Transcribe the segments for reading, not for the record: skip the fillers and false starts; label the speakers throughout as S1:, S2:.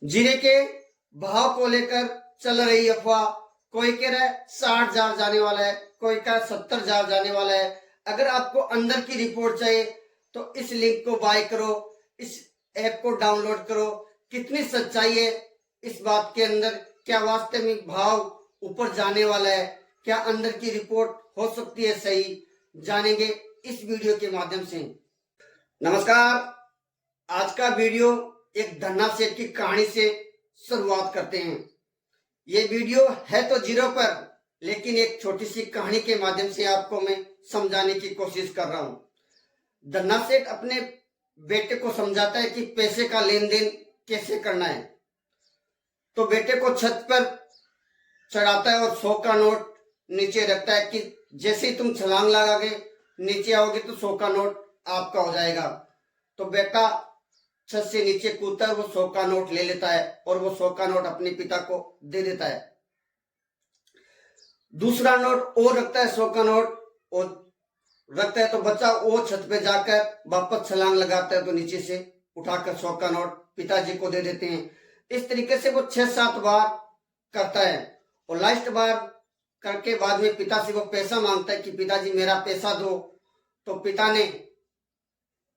S1: जीरे के भाव को लेकर चल रही अफवाह, कोई कह रहा है 60,000 जाने वाला है, कोई कह 70,000 जाने वाला है। अगर आपको अंदर की रिपोर्ट चाहिए तो इस लिंक को बाय करो, इस ऐप को डाउनलोड करो। कितनी सच्चाई है इस बात के अंदर, क्या वास्तविक भाव ऊपर जाने वाला है, क्या अंदर की रिपोर्ट हो सकती है सही, जानेंगे इस वीडियो के माध्यम से। नमस्कार, आज का वीडियो एक धन्ना सेठ की कहानी से शुरुआत करते हैं। ये वीडियो है तो जीरो पर, लेकिन एक छोटी सी कहानी के माध्यम से आपको मैं समझाने की कोशिश कर रहा हूं। धन्ना सेठ अपने बेटे को समझाता है कि पैसे का लेन देन कैसे करना है। तो बेटे को छत पर चढ़ाता है और 100 का नोट नीचे रखता है कि जैसे ही तुम छलांग लगाओगे नीचे आओगे तो 100 का नोट आपका हो जाएगा। तो बेटा छत से नीचे कूदता है, वो 100 का नोट ले लेता है और वो 100 का नोट अपने पिता को दे देता है। दूसरा नोट और रखता है, 100 का नोट और रखता है। तो बच्चा वो छत पे जाकर वापस छलांग लगाता है, तो नीचे से उठाकर 100 का नोट पिताजी को दे देते हैं। इस तरीके से वो 6-7 बार करता है और लास्ट बार करके बाद में पिता से वो पैसा मांगता है कि पिताजी मेरा पैसा दो। तो पिता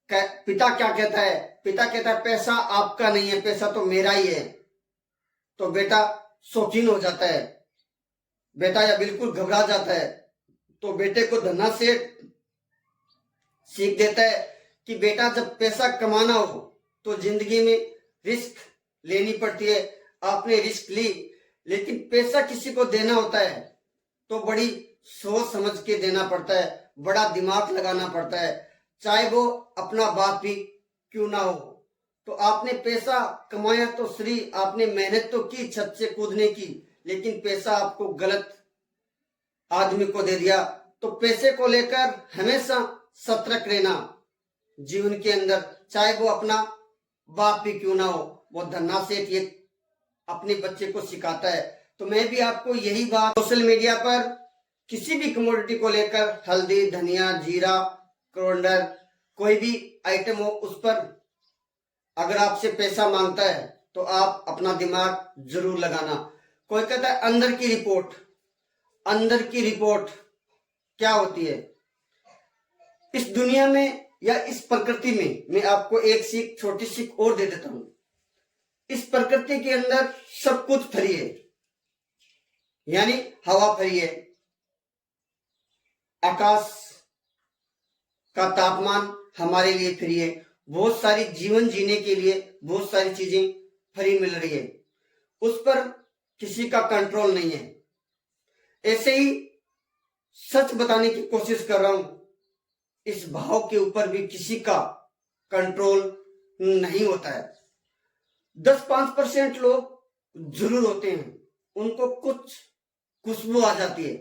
S1: क्या कहता है? पिता कहता है पैसा आपका नहीं है, पैसा तो मेरा ही है। तो बेटा शौकीन हो जाता है, बेटा या बिल्कुल घबरा जाता है। तो बेटे को धन्ना सेठ सीख देता है कि बेटा जब पैसा कमाना हो तो जिंदगी में रिस्क लेनी पड़ती है। आपने रिस्क ली, लेकिन पैसा किसी को देना होता है तो बड़ी सोच समझ के देना पड़ता है, बड़ा दिमाग लगाना पड़ता है, चाहे वो अपना बाप भी क्यों ना हो। तो आपने पैसा कमाया तो श्री, आपने मेहनत तो की छत से कूदने की, लेकिन पैसा आपको गलत आदमी को दे दिया। तो पैसे को लेकर हमेशा सतर्क रहना जीवन के अंदर, चाहे वो अपना बाप भी क्यों ना हो। वो धन्ना सेठ ये अपने बच्चे को सिखाता है। तो मैं भी आपको यही बात सोशल मीडिया पर किसी भी कमोडिटी को लेकर, हल्दी, धनिया, जीरा, कोरिएंडर, कोई भी आइटम हो, उस पर अगर आपसे पैसा मांगता है तो आप अपना दिमाग जरूर लगाना। कोई कहता है अंदर की रिपोर्ट, अंदर की रिपोर्ट क्या होती है इस दुनिया में या इस प्रकृति में? मैं आपको एक सीख, छोटी सीख और दे देता हूं। इस प्रकृति के अंदर सब कुछ फ्री है, यानी हवा फ्री है, आकाश का तापमान हमारे लिए फ्री है, बहुत सारी जीवन जीने के लिए बहुत सारी चीजें फ्री मिल रही है, उस पर किसी का कंट्रोल नहीं है। ऐसे ही सच बताने की कोशिश कर रहा हूं, इस भाव के ऊपर भी किसी का कंट्रोल नहीं होता है। 10-5% लोग जरूर होते हैं, उनको कुछ खुशबू आ जाती है,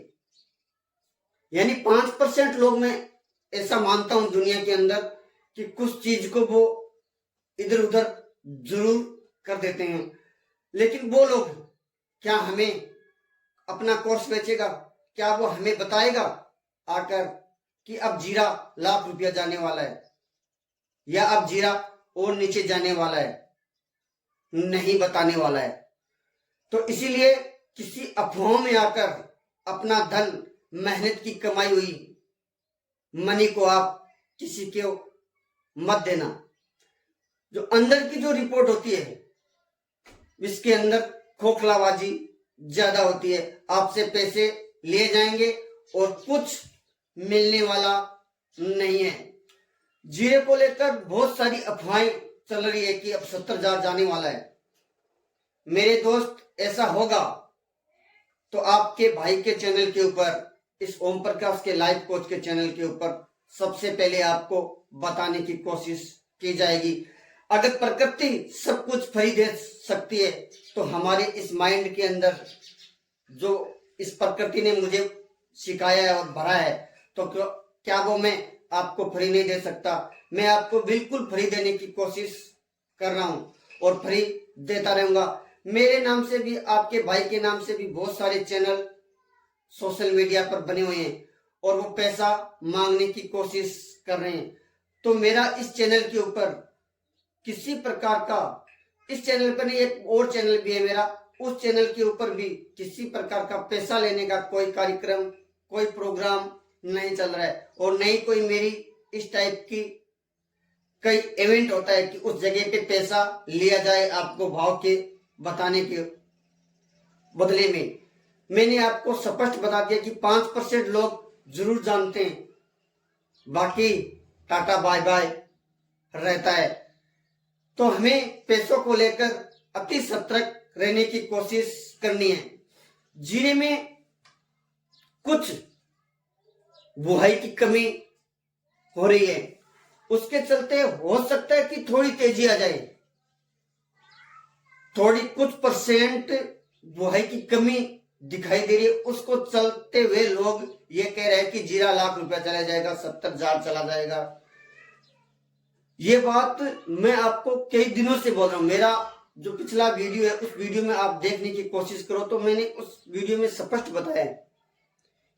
S1: यानी 5% लोग मैं ऐसा मानता हूं दुनिया के अंदर कि कुछ चीज को वो इधर उधर जरूर कर देते हैं। लेकिन वो लोग क्या हमें अपना कोर्स बेचेगा? क्या वो हमें बताएगा आकर कि अब जीरा लाख रुपया जाने वाला है या अब जीरा और नीचे जाने वाला है? नहीं बताने वाला है। तो इसीलिए किसी अफवाह में आकर अपना धन, मेहनत की कमाई हुई मनी को आप किसी को मत देना। जो अंदर की जो रिपोर्ट होती है, इसके अंदर खोखलाबाजी ज्यादा होती है। आपसे पैसे लिए जाएंगे और कुछ मिलने वाला नहीं है। जीरे को लेकर बहुत सारी अफवाहें चल रही है कि अब 70,000 जाने वाला है। मेरे दोस्त, ऐसा होगा तो आपके भाई के चैनल के ऊपर, इस ओम प्रकाश के लाइफ कोच के चैनल के ऊपर सबसे पहले आपको बताने की कोशिश की जाएगी। अगर प्रकृति सब कुछ फ्री दे सकती है तो हमारे इस माइंड के अंदर जो इस प्रकृति ने मुझे सिखाया है और भरा है, तो क्या वो मैं आपको फ्री नहीं दे सकता? मैं आपको बिल्कुल फ्री देने की कोशिश कर रहा हूं और फ्री देता रहूंगा। मेरे नाम से भी, आपके भाई के नाम से भी बहुत सारे चैनल सोशल मीडिया पर बने हुए हैं और वो पैसा मांगने की कोशिश कर रहे हैं। तो मेरा इस चैनल के ऊपर किसी प्रकार का इस चैनल पर नहीं, एक और चैनल भी है मेरा, उस चैनल के ऊपर भी किसी प्रकार का पैसा लेने का कोई कार्यक्रम, कोई प्रोग्राम नहीं चल रहा है। और नहीं कोई मेरी इस टाइप की कई इवेंट होता है कि उस जगह पे पैसा लिया जाए आपको भाव के बताने के बदले में। मैंने आपको स्पष्ट बता दिया कि 5% लोग जरूर जानते हैं, बाकी टाटा बाय बाय रहता है। तो हमें पैसों को लेकर अति सतर्क रहने की कोशिश करनी है। जीरे में कुछ बुआई की कमी हो रही है, उसके चलते हो सकता है कि थोड़ी तेजी आ जाए, थोड़ी कुछ परसेंट बुआई की कमी दिखाई दे रही है। उसको चलते हुए लोग ये कह रहे हैं कि जीरा लाख रुपया चला जाएगा, 70,000 चला जाएगा। ये बात मैं आपको कई दिनों से बोल रहा हूं। मेरा जो पिछला वीडियो है उस वीडियो में आप देखने की कोशिश करो, तो मैंने उस वीडियो में स्पष्ट बताया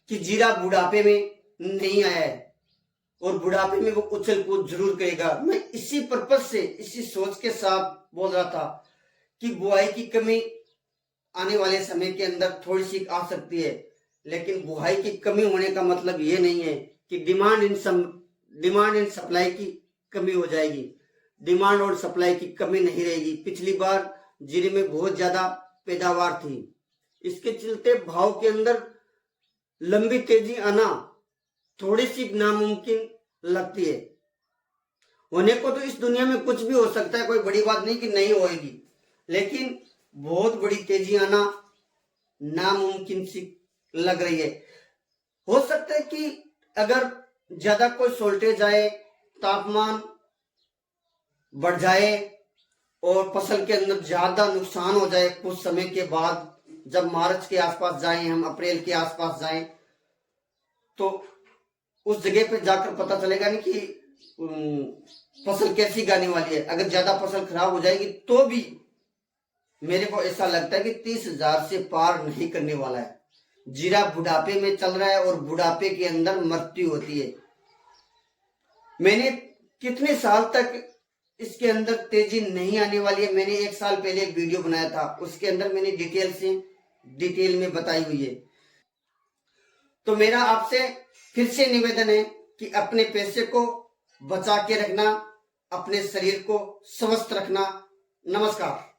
S1: कि जीरा बुढ़ापे में नहीं आया है और बुढ़ापे में वो उछल कूद जरूर करेगा। मैं इसी पर्पज से, इसी सोच के साथ बोल रहा था कि बुआई की कमी आने वाले समय के अंदर थोड़ी सी आ सकती है, लेकिन बुआई की कमी होने का मतलब ये नहीं है कि डिमांड एंड सप्लाई की कमी हो जाएगी। डिमांड और सप्लाई की कमी नहीं रहेगी। पिछली बार जीरे में बहुत ज्यादा पैदावार थी, इसके चलते भाव के अंदर लंबी तेजी आना थोड़ी सी नामुमकिन लगती है। होने को तो इस दुनिया में कुछ भी हो सकता है, कोई बड़ी बात नहीं कि नहीं होएगी, लेकिन बहुत बड़ी तेजी आना नामुमकिन सी लग रही है। हो सकता है कि अगर ज्यादा कोई सोल्टेज आए, तापमान बढ़ जाए और फसल के अंदर ज्यादा नुकसान हो जाए कुछ समय के बाद, जब मार्च के आसपास जाएं, हम अप्रैल के आसपास जाएं, तो उस जगह पे जाकर पता चलेगा नहीं कि फसल कैसी गाने वाली है। अगर ज्यादा फसल खराब हो जाएगी तो भी मेरे को ऐसा लगता है कि 30,000 से पार नहीं करने वाला है। जीरा बुढ़ापे में चल रहा है और बुढ़ापे के अंदर मृत्यु होती है। मैंने कितने साल तक इसके अंदर तेजी नहीं आने वाली है, मैंने 1 साल पहले एक वीडियो बनाया था, उसके अंदर मैंने डिटेल में बताई हुई है। तो मेरा आपसे फिर से निवेदन है कि अपने पैसे को बचा के रखना, अपने शरीर को स्वस्थ रखना। नमस्कार।